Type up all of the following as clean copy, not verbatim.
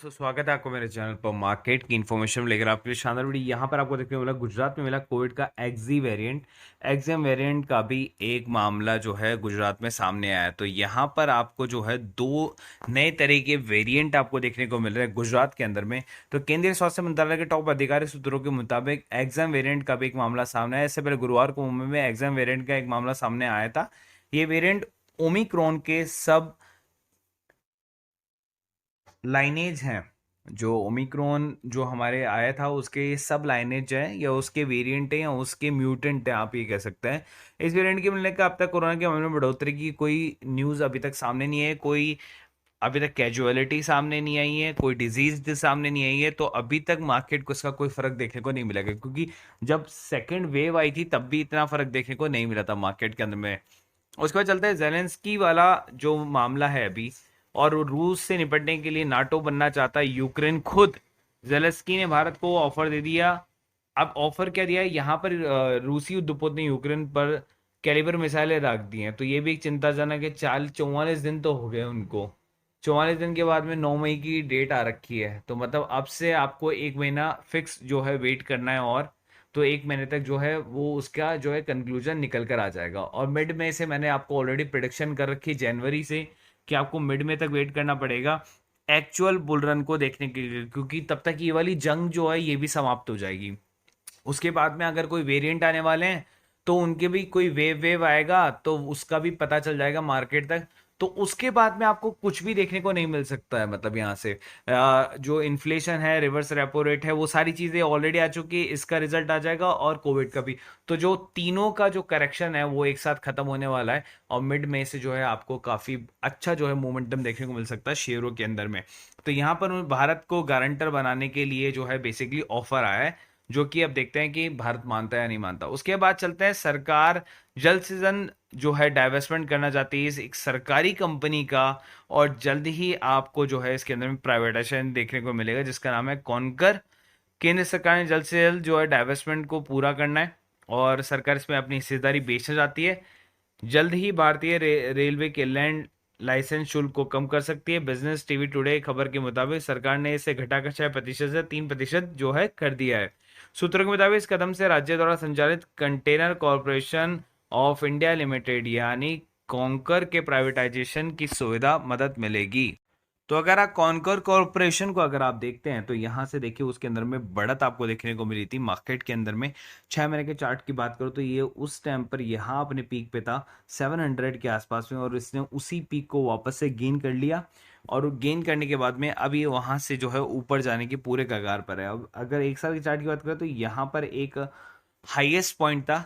दोस्तों, स्वागत है आपको मेरे चैनल पर। मार्केट की इन्फॉर्मेशन लेकर आपके लिए शानदार वीडियो। यहाँ पर आपको देखने को मिला गुजरात में मिला कोविड का एक्सिम वेरिएंट का भी एक मामला जो है गुजरात में सामने आया। तो यहाँ पर आपको जो है दो नए तरह के वेरिएंट आपको देखने को मिल रहे हैं गुजरात के अंदर में। तो केंद्रीय स्वास्थ्य मंत्रालय के टॉप अधिकारी सूत्रों के मुताबिक एक्सिम वेरिएंट का भी एक मामला सामने आया। इससे पहले गुरुवार को मुंबई में एक्सिम वेरिएंट का एक मामला सामने आया था। ये वेरिएंट ओमिक्रॉन के सब लाइनेज हैं। जो ओमिक्रॉन जो हमारे आया था उसके सब लाइनेज है या उसके वेरिएंट है या उसके म्यूटेंट है, आप ये कह सकते हैं। इस वेरिएंट के मिलने का अब तक कोरोना के मामले में बढ़ोतरी की कोई न्यूज़ अभी तक सामने नहीं है। कोई अभी तक कैजुअलिटी सामने नहीं आई है, कोई डिजीज सामने नहीं आई है। तो अभी तक मार्केट को इसका कोई फर्क देखने को नहीं मिलेगा, क्योंकि जब सेकेंड वेव आई थी तब भी इतना फर्क देखने को नहीं मिला था मार्केट के अंदर में। उसके बाद चलता है जेलेंस्की वाला जो मामला है अभी, और रूस से निपटने के लिए नाटो बनना चाहता है यूक्रेन खुद। जेलेंस्की ने भारत को ऑफर दे दिया। अब ऑफर क्या दिया है यहाँ पर, रूसी उद्योगपति ने यूक्रेन पर कैलिबर मिसाइलें रख दी हैं। तो ये भी एक चिंताजनक है। 44 दिन तो हो गए उनको। 44 दिन के बाद में 9 मई की डेट आ रखी है। तो मतलब अब से आपको 1 महीना फिक्स जो है वेट करना है, और तो 1 महीने तक जो है वो उसका जो है कंक्लूजन निकल कर आ जाएगा। और मिड में से मैंने आपको ऑलरेडी प्रिडिक्शन कर रखी है जनवरी से, कि आपको मिड में तक वेट करना पड़ेगा एक्चुअल बुल रन को देखने के लिए, क्योंकि तब तक ये वाली जंग जो है ये भी समाप्त हो जाएगी। उसके बाद में अगर कोई वेरिएंट आने वाले हैं तो उनके भी कोई वेव वेव आएगा, तो उसका भी पता चल जाएगा मार्केट तक। तो उसके बाद में आपको कुछ भी देखने को नहीं मिल सकता है। मतलब यहाँ से जो इन्फ्लेशन है, रिवर्स रेपो रेट है, वो सारी चीजें ऑलरेडी आ चुकी है। इसका रिजल्ट आ जाएगा और कोविड का भी। तो जो तीनों का जो करेक्शन है वो एक साथ खत्म होने वाला है, और मिड में से जो है आपको काफी अच्छा जो है मोमेंटम देखने को मिल सकता है शेयरों के अंदर में। तो यहाँ पर भारत को गारंटर बनाने के लिए जो है बेसिकली ऑफर आया है, जो कि अब देखते हैं कि भारत मानता है या नहीं मानता। उसके बाद चलते हैं, सरकार जल्द से जल्द जो है डाइवेस्टमेंट करना चाहती है इस एक सरकारी कंपनी का, और जल्द ही आपको जो है इसके अंदर में प्राइवेटाइजेशन देखने को मिलेगा, जिसका नाम है कॉनकर। केंद्र सरकार ने जल्द से जल्द जो है डाइवेस्टमेंट को पूरा करना है, और सरकार इसमें अपनी हिस्सेदारी बेचना चाहती है। जल्द ही भारतीय रेलवे के लैंड लाइसेंस शुल्क को कम कर सकती है। बिजनेस टीवी टुडे खबर के मुताबिक सरकार ने इसे घटाकर 6% से 3% जो है कर दिया है। सूत्रों के मुताबिक इस कदम से राज्य द्वारा संचालित container corporation of India limited यानी कॉन्कर के प्राइवेटाइजेशन की सुविधा मदद मिलेगी। तो अगर आप कॉनकर कॉरपोरेशन को अगर आप देखते हैं तो यहाँ से देखिए उसके अंदर में बढ़त आपको देखने को मिली थी मार्केट के अंदर में। 6 महीने के चार्ट की बात करो तो ये उस टाइम पर यहाँ अपने पीक पे था 700 के आसपास में, और इसने उसी पीक को वापस से गेन कर लिया। और गेन करने के बाद में अब ये वहाँ से जो है ऊपर जाने के पूरे कगार पर है। अब अगर 1 साल की चार्ट की बात करें तो यहाँ पर एक हाईएस्ट पॉइंट था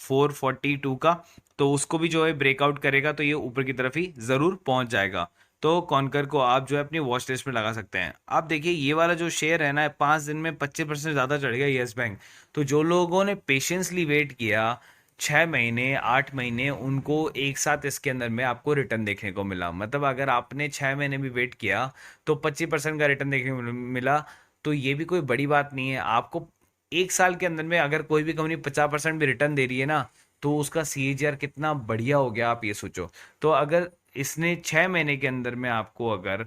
442 का, तो उसको भी जो है ब्रेकआउट करेगा तो ये ऊपर की तरफ ही जरूर पहुंच जाएगा। तो कॉन्कर को आप जो है अपनी वॉच लिस्ट में लगा सकते हैं। आप देखिए ये वाला जो शेयर है ना, 5 दिन में 25% ज्यादा चढ़ गया यस बैंक। तो जो लोगों ने पेशेंसली वेट किया 6 महीने 8 महीने, उनको एक साथ इसके अंदर में आपको रिटर्न देखने को मिला। मतलब अगर आपने 6 महीने भी वेट किया तो 25% का रिटर्न देखने को मिला। तो ये भी कोई बड़ी बात नहीं है। आपको 1 साल के अंदर में अगर कोई भी कंपनी 50% भी रिटर्न दे रही है ना, तो उसका सीएजीआर कितना बढ़िया हो गया, आप ये सोचो। तो अगर इसने 6 महीने के अंदर में आपको अगर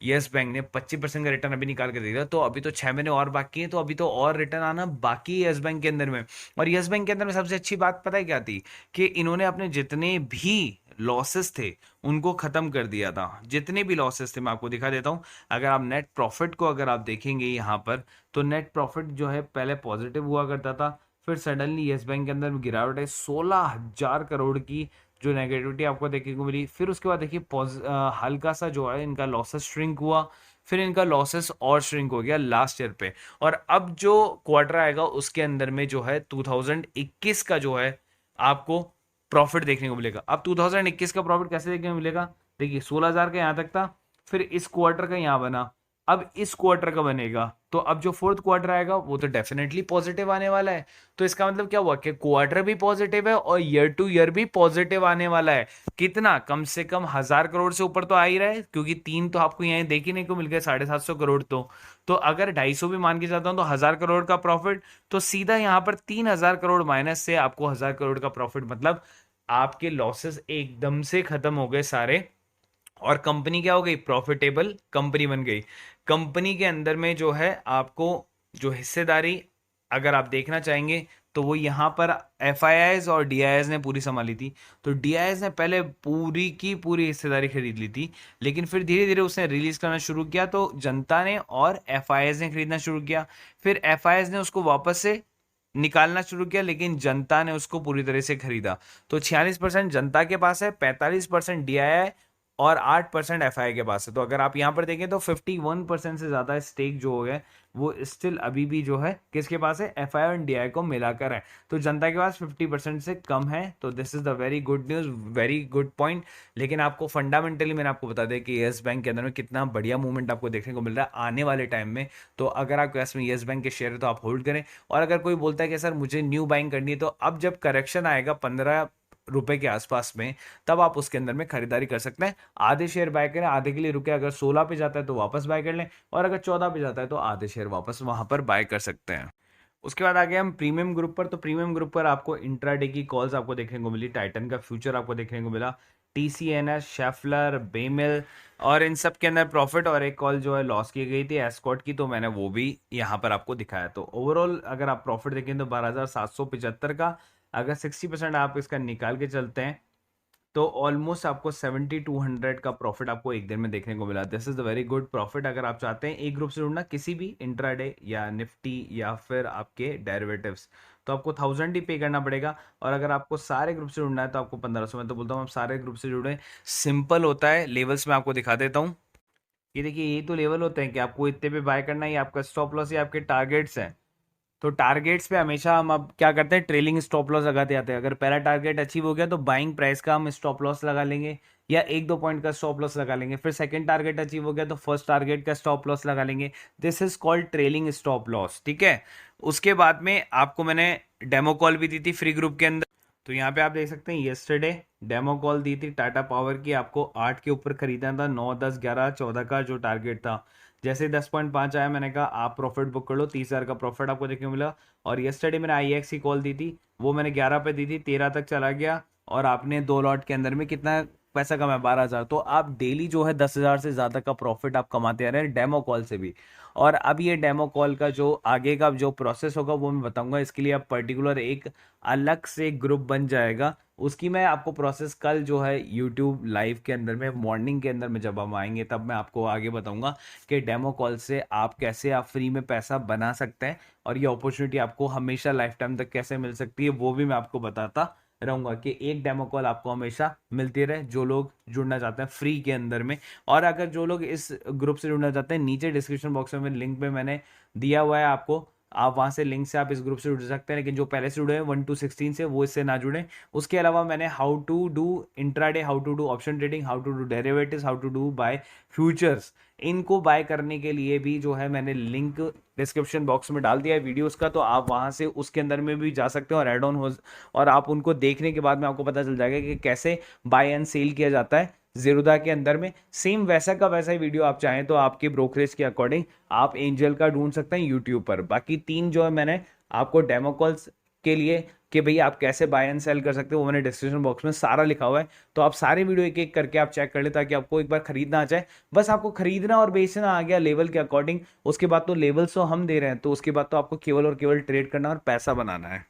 यस बैंक ने 25% का रिटर्न अभी निकाल के दे दिया, तो अभी तो 6 महीने और बाकी है, तो अभी तो और रिटर्न आना बाकी है यस बैंक के अंदर में। और यस बैंक के अंदर में सबसे अच्छी बात पता है क्या थी, कि इन्होंने अपने जितने भी लॉसेस थे उनको खत्म कर दिया था। जितने भी लॉसेस थे मैं आपको दिखा देता हूं। अगर आप नेट प्रॉफिट को अगर आप देखेंगे यहाँ पर, तो नेट प्रॉफिट जो है पहले पॉजिटिव हुआ करता था, फिर सडनली यस बैंक के अंदर गिरावट है 16,000 करोड़ की जो नेगेटिविटी आपको देखने को मिली। फिर उसके बाद देखिए हल्का सा जो है इनका लॉसेस श्रिंक हुआ, फिर इनका लॉसेस और श्रिंक हो गया लास्ट ईयर पे। और अब जो क्वार्टर आएगा उसके अंदर में जो है 2021 का जो है आपको प्रॉफिट देखने को मिलेगा। अब 2021 का प्रॉफिट कैसे देखने को मिलेगा, देखिए 16,000 का यहाँ तक था, फिर इस क्वार्टर का यहाँ बना, अब इस क्वार्टर का बनेगा। तो अब जो फोर्थ क्वार्टर आएगा वो तो डेफिनेटली पॉजिटिव आने वाला है। तो इसका मतलब क्या हुआ कि क्वार्टर भी पॉजिटिव है और ईयर टू ईयर भी पॉजिटिव आने वाला है। कितना, कम से कम 1,000 करोड़ से ऊपर तो आ ही रहा है, क्योंकि तीन तो आपको यहाँ देखने को मिल गया 750 करोड़। तो अगर 250 भी मान के जाता हूँ तो 1,000 करोड़ का प्रॉफिट, तो सीधा यहाँ पर 3,000 करोड़ माइनस से आपको 1,000 करोड़ का प्रॉफिट। मतलब आपके लॉसेस एकदम से खत्म हो गए सारे, और कंपनी क्या हो गई, प्रॉफिटेबल कंपनी बन गई। कंपनी के अंदर में जो है आपको जो हिस्सेदारी अगर आप देखना चाहेंगे तो वो यहाँ पर एफ और डी ने पूरी संभाली थी। तो डी ने पहले पूरी की पूरी हिस्सेदारी खरीद ली थी, लेकिन फिर धीरे धीरे उसने रिलीज करना शुरू किया तो जनता ने और एफ ने खरीदना शुरू किया। फिर एफ ने उसको वापस से निकालना शुरू किया, लेकिन जनता ने उसको पूरी तरह से खरीदा। तो 46% जनता के पास है, 45% DII और 8% FI के पास है। तो अगर आप यहाँ पर देखें तो 51% से ज्यादा स्टेक जो हो गया वो स्टिल अभी भी जो है किसके पास है, FI और DII को मिलाकर है। तो जनता के पास 50% से कम है। तो this is the very good news, very good point. लेकिन आपको फंडामेंटली मैंने आपको बता दें कि येस बैंक के अंदर में कितना बढ़िया मूवमेंट आपको देखने को मिल रहा है आने वाले टाइम में। तो अगर आपके पास में येस बैंक के शेयर है तो आप होल्ड करें। और अगर कोई बोलता है कि सर मुझे न्यू बाइंग करनी है, तो अब जब करेक्शन आएगा 15 रुपए के आसपास में, तब आप उसके अंदर में खरीदारी कर सकते हैं। आधे शेयर बाय करें, आधे के लिए रुके, अगर 16 पे जाता है तो वापस बाय कर लें, और अगर 14 पे जाता है तो आधे शेयर वापस वहां पर बाय कर सकते हैं। उसके बाद आ गए हम प्रीमियम ग्रुप पर। तो प्रीमियम ग्रुप पर आपको इंट्राडे की कॉल्स आपको देखने को मिली, टाइटन का फ्यूचर आपको देखने को मिला, TCNS, शेफलर, बेमिल, और इन सब के अंदर प्रॉफिट, और एक कॉल जो है लॉस की गई थी एस्कॉट की, तो मैंने वो भी यहाँ पर आपको दिखाया। तो ओवरऑल अगर आप प्रॉफिट देखें तो 12,775 का, अगर 60% आप इसका निकाल के चलते हैं तो ऑलमोस्ट आपको 7200 का प्रॉफिट आपको एक दिन में देखने को मिला। This is the very good profit. अगर आप चाहते हैं एक ग्रुप से जुड़ना, किसी भी इंट्राडे या निफ्टी या फिर आपके डेरिवेटिव्स, तो आपको 1000 ही पे करना पड़ेगा। और अगर आपको सारे ग्रुप से जुड़ना है तो आपको 1500। मैं तो बोलता हूँ आप सारे ग्रुप से जुड़े, सिंपल होता है। लेवल्स में आपको दिखा देता हूँ। ये देखिए, ये तो लेवल होते हैं कि आपको इतने पे बाय करना है, ये आपका स्टॉप लॉस, ये आपके टारगेट्स हैं। तो टारगेट्स पे हमेशा हम अब क्या करते हैं, ट्रेलिंग स्टॉप लॉस लगाते आते हैं। अगर पहला टारगेट अचीव हो गया तो बाइंग प्राइस का हम स्टॉप लॉस लगा लेंगे, या 1-2 पॉइंट का स्टॉप लॉस लगा लेंगे। फिर सेकंड टारगेट अचीव हो गया तो फर्स्ट टारगेट का स्टॉप लॉस लगा लेंगे। This is called trailing stop loss, ठीक है। उसके बाद में आपको मैंने डेमो कॉल भी दी थी फ्री ग्रुप के अंदर। तो यहाँ पे आप देख सकते हैं येस्टरडे डेमो कॉल दी थी टाटा पावर की, आपको 8 के ऊपर खरीदना था, 9, 10, 11, 14 का जो टारगेट था। जैसे 10.5 आया, मैंने कहा आप प्रॉफिट बुक कर लो, 30,000 का प्रॉफिट आपको देखने को मिला। और येस्टरडे मैंने IEX की कॉल दी थी, वो मैंने 11 पे दी थी, 13 तक चला गया, और आपने 2 लॉट के अंदर में कितना पैसा कमाया, 12,000। तो आप डेली जो है 10,000 से ज़्यादा का प्रॉफिट आप कमाते आ रहे हैं डेमो कॉल से भी। और अब ये डेमो कॉल का जो आगे का जो प्रोसेस होगा वो मैं बताऊंगा। इसके लिए आप पर्टिकुलर एक अलग से ग्रुप बन जाएगा, उसकी मैं आपको प्रोसेस कल जो है यूट्यूब लाइव के अंदर में मॉर्निंग के अंदर में जब हम आएंगे तब मैं आपको आगे बताऊंगा कि डेमो कॉल से आप कैसे आप फ्री में पैसा बना सकते हैं, और ये अपॉर्चुनिटी आपको हमेशा लाइफ टाइम तक कैसे मिल सकती है वो भी मैं आपको बताता रहूंगा कि एक डेमो कॉल आपको हमेशा मिलती रहे, जो लोग जुड़ना चाहते हैं फ्री के अंदर में। और अगर जो लोग इस ग्रुप से जुड़ना चाहते हैं, नीचे डिस्क्रिप्शन बॉक्स में लिंक पे मैंने दिया हुआ है आपको, आप वहां से लिंक से आप इस ग्रुप से जुड़ सकते हैं। लेकिन जो पहले से जुड़े हैं 1 to 16 से, वो इससे ना जुड़े। उसके अलावा मैंने how to do intraday, how to do option trading, how to do derivatives, how to do buy futures, इनको बाय करने के लिए भी जो है मैंने लिंक डिस्क्रिप्शन बॉक्स में डाल दिया है वीडियोस का। तो आप वहां से उसके अंदर में भी जा सकते हो और एड ऑन हो, और आप उनको देखने के बाद में आपको पता चल जाएगा कि कैसे बाय एंड सेल किया जाता है ज़ीरोधा के अंदर में। सेम वैसा का वैसा ही वीडियो आप चाहें तो आपके ब्रोकरेज के अकॉर्डिंग आप एंजल का ढूंढ सकते हैं यूट्यूब पर। बाकी 3 जो है मैंने आपको डेमो कॉल्स के लिए कि भाई आप कैसे बाय एंड सेल कर सकते हो, वो मैंने डिस्क्रिप्शन बॉक्स में सारा लिखा हुआ है। तो आप सारे वीडियो एक एक करके आप चेक कर ले, ताकि आपको एक बार खरीदना आ जाए। बस आपको खरीदना और बेचना आ गया लेवल के अकॉर्डिंग, उसके बाद तो लेवल्स तो हम दे रहे हैं, तो उसके बाद तो आपको केवल और केवल ट्रेड करना और पैसा बनाना है।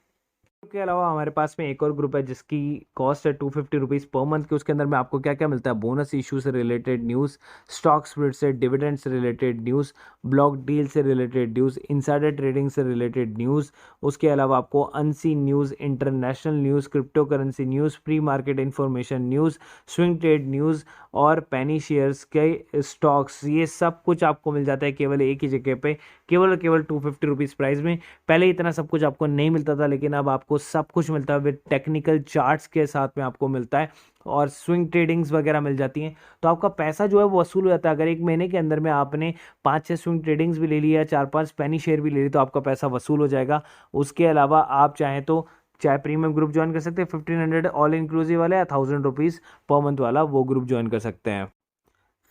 के अलावा हमारे पास में एक और ग्रुप है जिसकी कॉस्ट है 250 रुपीज़ पर मंथ की। उसके अंदर में आपको क्या क्या मिलता है, बोनस इशू से रिलेटेड न्यूज़, स्टॉक स्प्लिट से, डिविडेंड से रिलेटेड न्यूज़, ब्लॉक डील से रिलेटेड न्यूज़, इनसाइडर ट्रेडिंग से रिलेटेड न्यूज़। उसके अलावा आपको unseen news, international news, crypto currency news, pre market information news, swing trade news, और पेनी shares के स्टॉक्स, ये सब कुछ आपको मिल जाता है केवल एक ही जगह पे, केवल और केवल 250 रुपीज़ प्राइस में। पहले इतना सब कुछ आपको नहीं मिलता था, लेकिन अब आपको सब कुछ मिलता है विद टेक्निकल चार्ट्स के साथ में आपको मिलता है, और स्विंग ट्रेडिंग्स वगैरह मिल जाती हैं। तो आपका पैसा जो है वो वसूल हो जाता है। अगर एक महीने के अंदर में आपने 5-6 स्विंग ट्रेडिंग्स भी ले लिया, 4-5 पेनी शेयर भी ले ली, तो आपका पैसा वसूल हो जाएगा। उसके अलावा आप चाहें तो चाहे प्रीमियम ग्रुप ज्वाइन कर सकते हैं, 1500 ऑल इंक्लूसिव वाला, या 1000 रुपीज़ पर मंथ वाला वो ग्रुप ज्वाइन कर सकते हैं।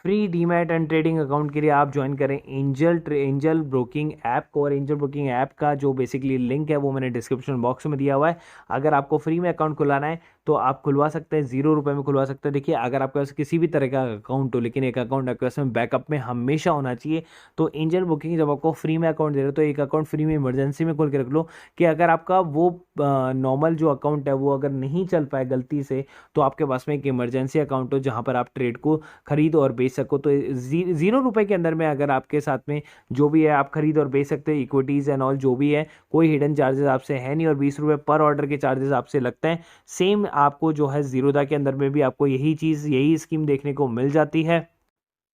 Free demat and trading account के लिए आप ज्वाइन करें एंजल ब्रोकिंग ऐप को। और एंजल ब्रोकिंग ऐप का जो बेसिकली लिंक है वो मैंने डिस्क्रिप्शन बॉक्स में दिया हुआ है। अगर आपको फ्री में अकाउंट खुलाना है तो आप खुलवा सकते हैं, 0 रुपये में खुलवा सकते हैं। देखिए अगर आपके पास किसी भी तरह का अकाउंट हो, लेकिन एक अकाउंट आपके पास में बैकअप में हमेशा होना चाहिए। तो एंजल ब्रोकिंग जब आपको फ्री में अकाउंट दे रहे हो तो एक अकाउंट फ्री में इमरजेंसी में खोल के रख लो, कि अगर आपका वो नॉर्मल जो अकाउंट है वो अगर नहीं चल पाए गलती से, तो आपके पास में एक इमरजेंसी अकाउंट हो जहाँ पर आप ट्रेड को खरीद और बेच सको। तो 0 रुपये के अंदर में अगर आपके साथ में जो भी है आप खरीद और बेच सकते हैं, इक्विटीज़ एंड ऑल जो भी है, कोई हिडन चार्जेस आपसे है नहीं, और 20 रुपये पर ऑर्डर के चार्जेस आपसे लगते हैं। सेम आपको जो है जीरोधा के अंदर में भी आपको यही चीज़, यही स्कीम देखने को मिल जाती है।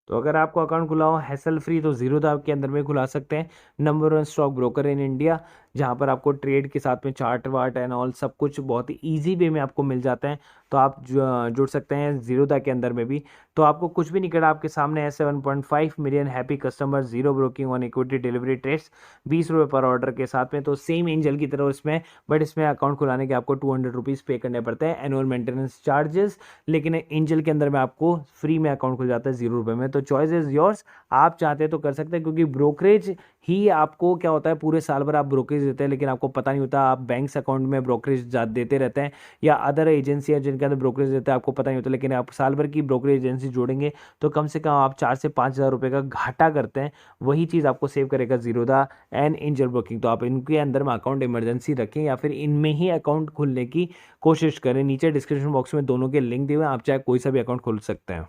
तो अगर आपको अकाउंट खुला हो हैसल फ्री, तो जीरोधा के अंदर में खुला सकते हैं। Number 1 stock broker in India, जहाँ पर आपको ट्रेड के साथ में चार्ट वार्ट एंड ऑल सब कुछ बहुत ही ईजी वे में आपको मिल जाता है। तो आप जुड़ सकते हैं जीरोधा के अंदर में भी। तो आपको कुछ भी नहीं करना, आपके सामने है 7.5 million happy customer, zero broking on equity delivery trades, 20 रुपये पर ऑर्डर के साथ में। तो सेम एंजल की तरह इसमें, बट इसमें अकाउंट खुलाने के आपको 200 रुपीज़ पे करने पड़ते हैं एनुअल मेंटेनेंस चार्जेस। लेकिन एंजल के अंदर में आपको फ्री में अकाउंट खुल जाता है 0 रुपये में। तो चॉइस इज योर्स, आप चाहते हैं तो कर सकते हैं, क्योंकि ब्रोकरेज ही आपको क्या होता है, पूरे साल भर आप ब्रोकरेज देते हैं लेकिन आपको पता नहीं होता, आप बैंक्स अकाउंट में ब्रोकरेज देते रहते हैं, या अदर एजेंसी है जिनके अंदर ब्रोकरेज देते हैं, आपको पता नहीं होता। लेकिन आप साल भर की ब्रोकरेज एजेंसी जोड़ेंगे तो कम से कम आप 4 से 5 हज़ार रुपये का घाटा करते हैं। वही चीज़ आपको सेव करेगा जीरोधा एंड एंजल ब्रोकिंग। तो आप इनके अंदर में अकाउंट इमरजेंसी रखें या फिर इनमें ही अकाउंट खोलने की कोशिश करें। नीचे डिस्क्रिप्शन बॉक्स में दोनों के लिंक दिए हुए हैं, आप चाहे कोई सा भी अकाउंट खोल सकते हैं।